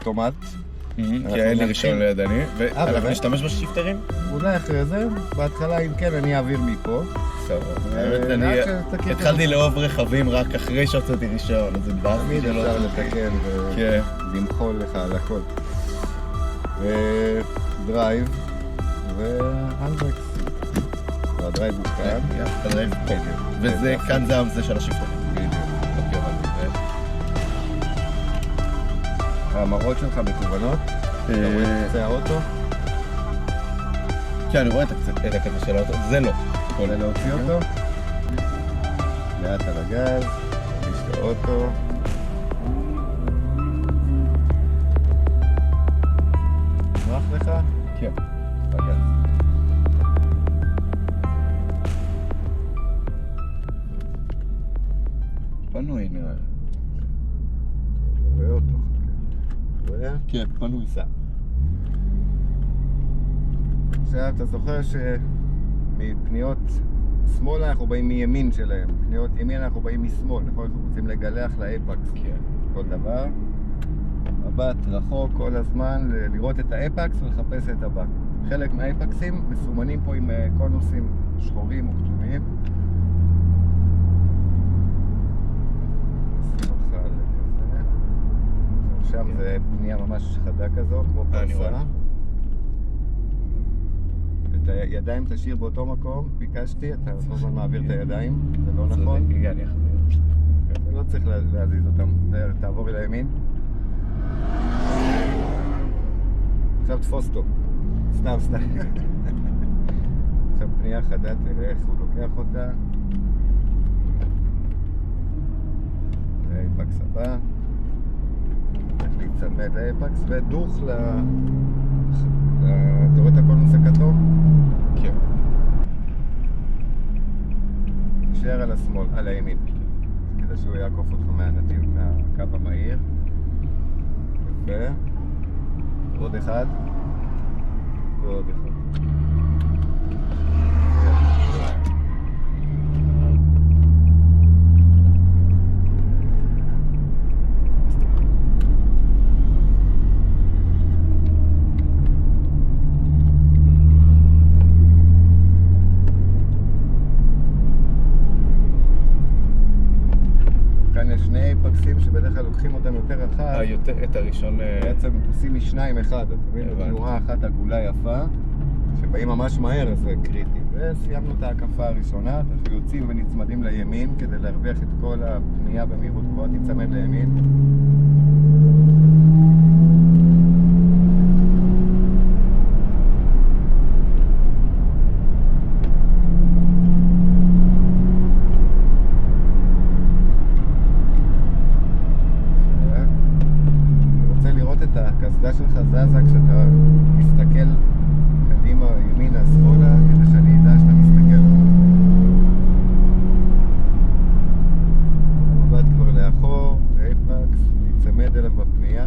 אוטומט. כי אין לי רישיון לידני, ואנחנו נשתמש בשיפטרים? אולי אחרי זה, בהתחלה אם כן אני אעביר מפה. האמת, אני התחלתי לאהוב רכבים רק אחרי שהוצאתי רישיון, אז התבאסתי תמיד שלא... אפשר לתקן ולמחול לך על הכל. ודרייב והנדברקס. והדרייב הוא כאן. הדרייב פה. וזה כאן זה של השיפטרים. בדיוק. אוקיי, אבל... המראות שלך מקוונות. אתה רואה את קצה האוטו? כן, אני רואה את הקטע של האוטו. זה לא. זה להוציא אותו. לאט על הגז. תרגיש את האוטו. נוח לך? כן. בגז. פנוי נראה. רואה אותו. רואה? כן, פנוי. סע. עכשיו אתה זוכר שמפניות שמאלה אנחנו באים מימין שלהם. פניות ימין אנחנו באים משמאל, נכון? אנחנו רוצים לגלח לאפקס. כן. כל דבר. מבט רחוק כל הזמן, לראות את האפקס ולחפש את הבא. חלק מהאפקסים מסומנים פה עם קונוסים שחורים או כתומים. נשים אותך על כזה. שם זה פנייה ממש חדה כזו, כמו פרסה. את הידיים תשאיר באותו מקום, ביקשתי, אתה כל הזמן מעביר את הידיים, זה לא נכון. כן, יחזיר. אתה לא צריך להזיז אותם, תעבור אל הימין. עכשיו תפוס אותו. סתם. עכשיו פנייה חדה, תראה איך הוא לוקח אותה. האפקס הבא. צריך להצמד לאפקס ודוך אתה רואה את הקונוס הכתום? כן. תישאר על השמאל, על הימין. כדי שהוא יעקוף אותך מהנתיב, מהקו המהיר. יפה. עוד אחד. ועוד אחד. כאן יש שני פקסים שבדרך כלל לוקחים אותם יותר רחב. את הראשון... בעצם עושים משניים אחד, אתה מבין? בתנועה אחת עגולה יפה, שבאים ממש מהר, אז זה קריטי. וסיימנו את ההקפה הראשונה, אנחנו יוצאים ונצמדים לימין כדי להרוויח את כל הפנייה במהירות גבוהה, תצמד לימין. הקסדה שלך זזה כשאתה מסתכל קדימה, ימינה, שמאלה, כדי שאני אדע שאתה מסתכל. מבט כבר לאחור, אייפקס, להיצמד אליו בפנייה,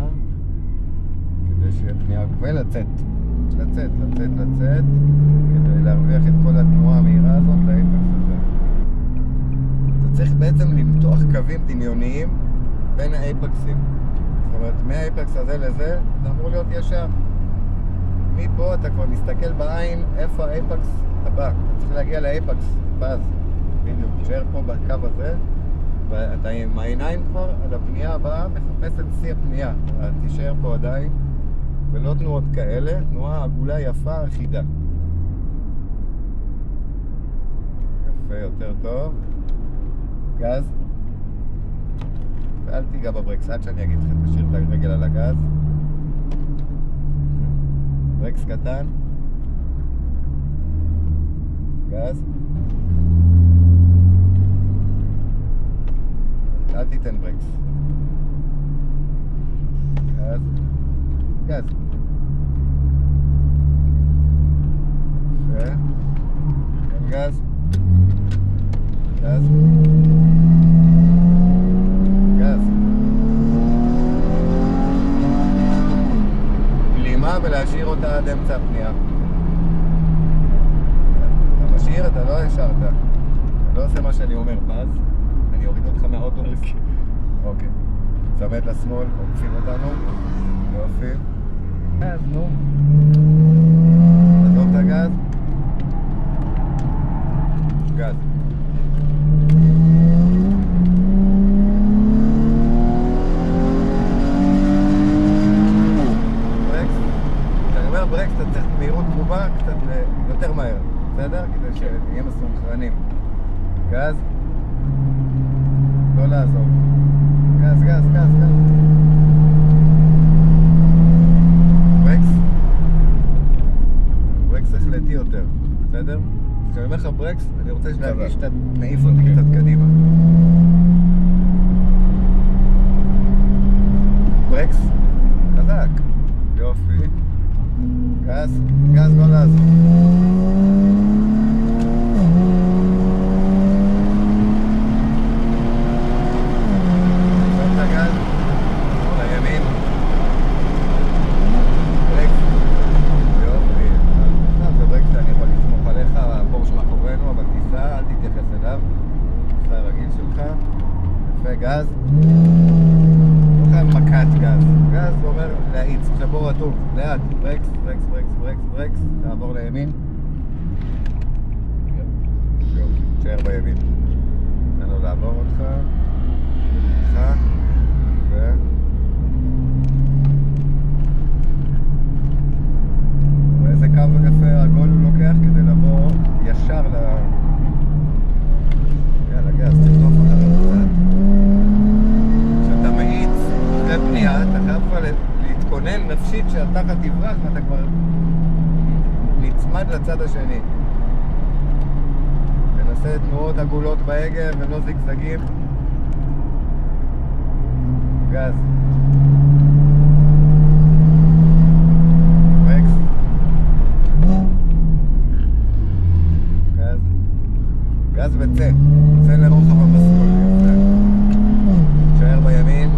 כדי שיהיה פנייה ולצאת. לצאת, כדי להרוויח את כל התנועה המהירה הזאת לאייפקס הזה. אתה צריך בעצם למתוח קווים דמיוניים בין האייפקסים. זאת אומרת, מהאייפקס הזה לזה, זה אמור להיות ישר. מפה אתה כבר מסתכל בעין איפה האייפקס הבא. אתה צריך להגיע לאייפקס, באז. בדיוק, תשאר פה בקו הזה, ואתה עם העיניים כבר על הפנייה הבאה, מחפש את שיא הפנייה. תשאר פה עדיין, ולא תנועות כאלה, תנועה עגולה יפה, אחידה. יפה, יותר טוב. גז. ואל תיגע בברקס, עד שאני אגיד לך, תשאיר את הרגל על הגז. ברקס קטן. גז. אל תיתן ברקס. גז. גז. יפה. גז. גז. גז. בלימה ולהשאיר אותה עד אמצע הפנייה. אתה משאיר, אתה לא השארת. אתה לא עושה מה שאני אומר, אז אני אוריד אותך מהאוטובוס. אוקיי. צמד לשמאל, עוקפים אותנו. יופי. נו. עזוב את הגז. גז. ברקס. כשאני אומר ברקס, אתה צריך מהירות תגובה קצת יותר מהר, בסדר? כדי שנהיה מסונכרנים. גז. לא לעזוב. גז, גז, גז, גז. ברקס. ברקס החלטי יותר, בסדר? כשאני אומר לך ברקס, אני רוצה להרגיש שאתה מעיף אותי קצת קדימה. ברקס, חזק. יופי. גז, גז לא לעזוב. שם את הגז, לימין. ברקס. יופי. עכשיו זה ברקס שאני יכול לסמוך עליך, הפורש מאחורינו, אבל תיסע, אל תתייחס אליו. תיסע הרגיל שלך. יפה, גז. לא חייב מכת גז. גז זה אומר להאיץ, שבור רטוב, לאט. ברקס, ברקס, ברקס, ברקס, ברקס. תעבור לימין. יופי, תשאר בימין. תן לו לעבור אותך. בבטחה. יפה. ואיזה קו יפה עגול הוא לוקח כדי לבוא ישר ל... יאללה גז, תחטוף אחריו קצת. כשאתה מאיץ אחרי פנייה, אתה חייב כבר להתכונן נפשית שהתחת תברח ואתה כבר נצמד לצד השני. תנסה תנועות עגולות בהגה ולא זיגזגים. גז. ברקס. גז. גז וצא. צא לרוחב המסלול. יפה. תשאר בימין.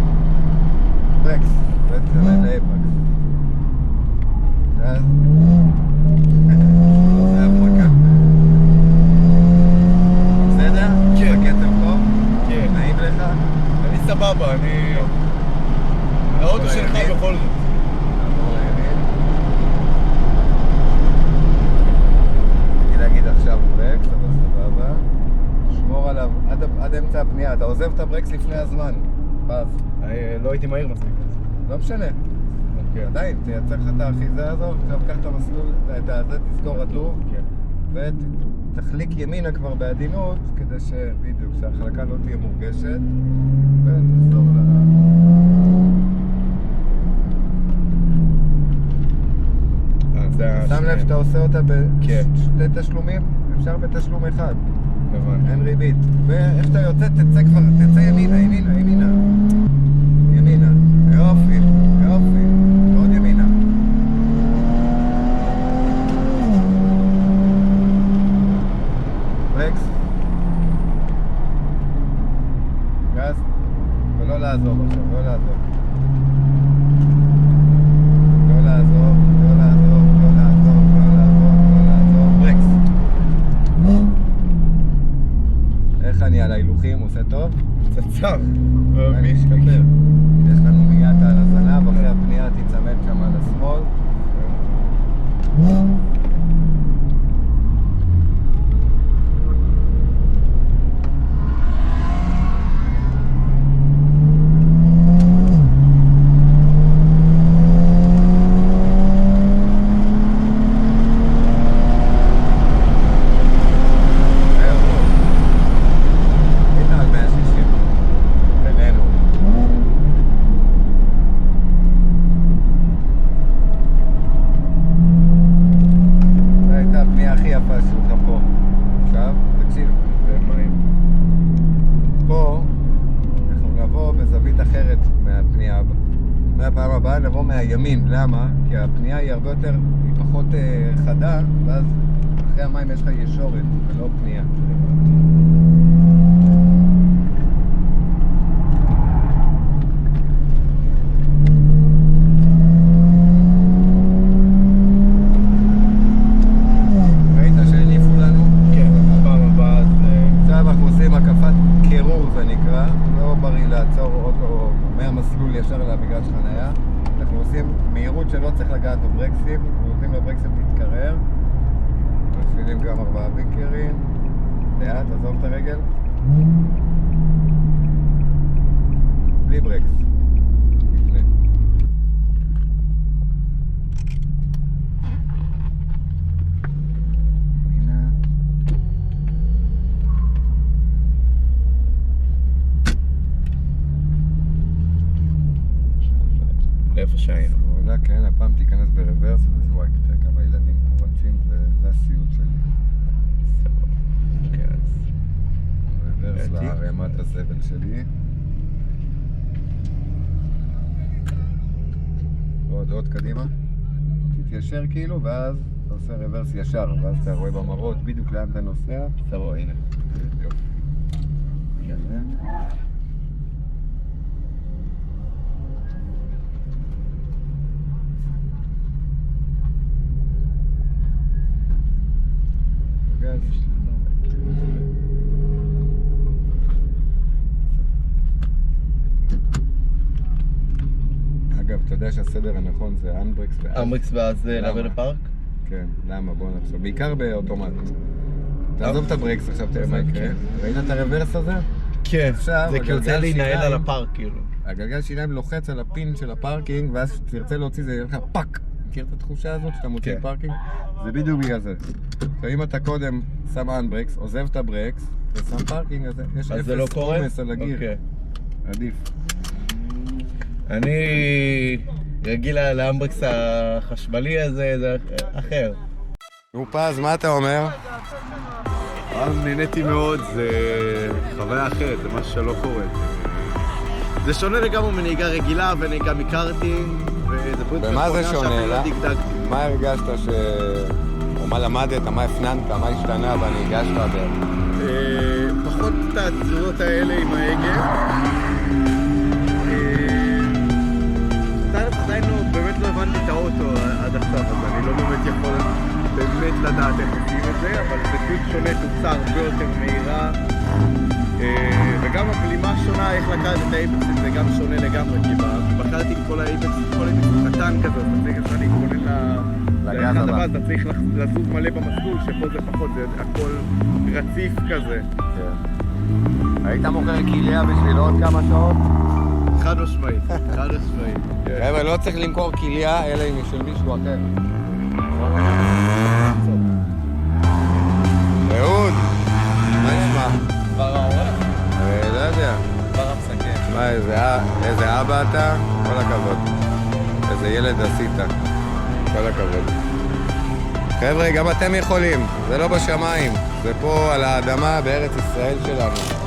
ברקס. וצא לאייפקס. גז. לא זה הפרקה. בסדר? כן. בקטע טוב? כן. נעים לך? אני סבבה, אני... האוטו שלך לימין. בכל זאת. נעבור לימין. רציתי להגיד עכשיו ברקס, אבל סבבה. שמור עליו עד אמצע הפנייה. אתה עוזב את הברקס לפני הזמן. פז. לא הייתי מהיר מספיק. לא משנה. כן. עדיין, תייצר לך את האחיזה הזאת, עכשיו קח את המסלול, את הזה, תסגור רטוב, כן. ותחליק ימינה כבר בעדינות, כדי שבדיוק, שההחלקה לא תהיה מורגשת, ותחזור ל... שם לב שאתה עושה אותה כן. בשתי תשלומים, אפשר בתשלום אחד, הבנתי. אין ריבית. ואיך שאתה יוצא, תצא כבר, תצא ימינה, ימינה, ימינה. ימינה, יופי, יופי, עוד ימינה. ברקס. גז. ולא לעזוב עכשיו, לא לעזוב. לא לעזוב, לא לעזוב, לא לעזוב, לא לעזוב, לא לעזוב. ברקס. איך אני על ההילוכים? עושה טוב? צצר. אני אשתפר. יש לנו מיד על הזנב, אחרי הפנייה תצמד שם על השמאל. הנה על 160. בינינו. זו הייתה הפנייה הכי יפה שלך פה. עכשיו, תקשיב. פה אנחנו נבוא בזווית אחרת מהפנייה הבאה. מהפעם הבאה נבוא מהימין. למה? כי הפנייה היא הרבה יותר, היא פחות חדה, ואז אחרי המים יש לך ישורת ולא פנייה. ראית שהניפו לנו? כן, הפעם הבאה זה... עכשיו אנחנו עושים הקפת קירור זה נקרא, לא בריא לעצור אוטו מהמסלול ישר לבגלל חניה. אנחנו עושים מהירות שלא צריך לגעת בברקסים, נותנים לברקסים להתקרר. מפעילים גם 4 בינקרים. לאט, עזוב את הרגל. בלי ברקס. לפני. הנה. לאיפה שהיינו. עולה, כן, הפעם תיכנס ברוורס, אז וואי, תראה כמה ילדים פה רצים, זה הסיוט שלי. אוקיי, אז... רוורס לערימת הזבל שלי. עוד קדימה. תתיישר כאילו, ואז אתה עושה רוורס ישר, ואז אתה רואה במראות בדיוק לאן אתה נוסע. סבבה, הנה. יופי. כזה. גז. אגב, אתה יודע שהסדר הנכון זה אנברקס ואז... אמבריקס ואז לעבור לפארק? כן, למה? בוא נחשוב. בעיקר באוטומט. תעזוב את הברקס עכשיו, תראה מה יקרה. ראית את הרוורס הזה? כן, עכשיו, זה כי רוצה להינעל שיניים- על הפארק כאילו. הגלגל שיניים לוחץ על הפין של הפארקינג, ואז תרצה להוציא זה יהיה לך פאק. מכיר את התחושה הזאת שאתה מוציא כן. פארקינג? זה בדיוק בגלל זה. עכשיו אם אתה קודם שם אנברקס, עוזב את הברקס, ושם פארקינג, אז יש אז זה לא אפס קורה? עומס על הגיר. אוקיי. עדיף. אני רגיל לאמבריקס החשמלי הזה, זה אחר. נו פז, מה אתה אומר? נהניתי מאוד, זה חוויה אחרת, זה משהו שלא קורה. זה שונה לגמרי מנהיגה רגילה ונהיגה מקארטינג, וזה פרויקט ומה זה מכונה שונה, שאפילו לא? לא דגדגתי. מה הרגשת או מה למדת, מה הפננת, מה השתנה בנהיגה שלך? פחות את התזורות האלה עם ההגה. עדיין באמת לא הבנתי את האוטו עד עכשיו, אז אני לא באמת יכול באמת לדעת איך עושים את זה, אבל זה פשוט שונה, תוצאה הרבה יותר מהירה, וגם הבלימה שונה, איך לקחת את האייפקסים זה גם שונה לגמרי, כי בחרתי כל האייפקס הוא קטן כזה, אתה צריך אפשר להתכונן לאחד הבא, אתה צריך לזוז מלא במסלול, שפה זה פחות, זה הכל רציף כזה. היית מוכר קיליה בשביל עוד כמה שעות? חד משמעית, חד משמעית. חבר'ה, לא צריך למכור קיליה, אלא אם היא של מישהו אחר. אהוד, מה נשמע? כבר העורך? לא יודע. כבר המסכם. תשמע, איזה אבא אתה? כל הכבוד. איזה ילד עשית. כל הכבוד. חבר'ה, גם אתם יכולים. זה לא בשמיים. זה פה על האדמה בארץ ישראל שלנו.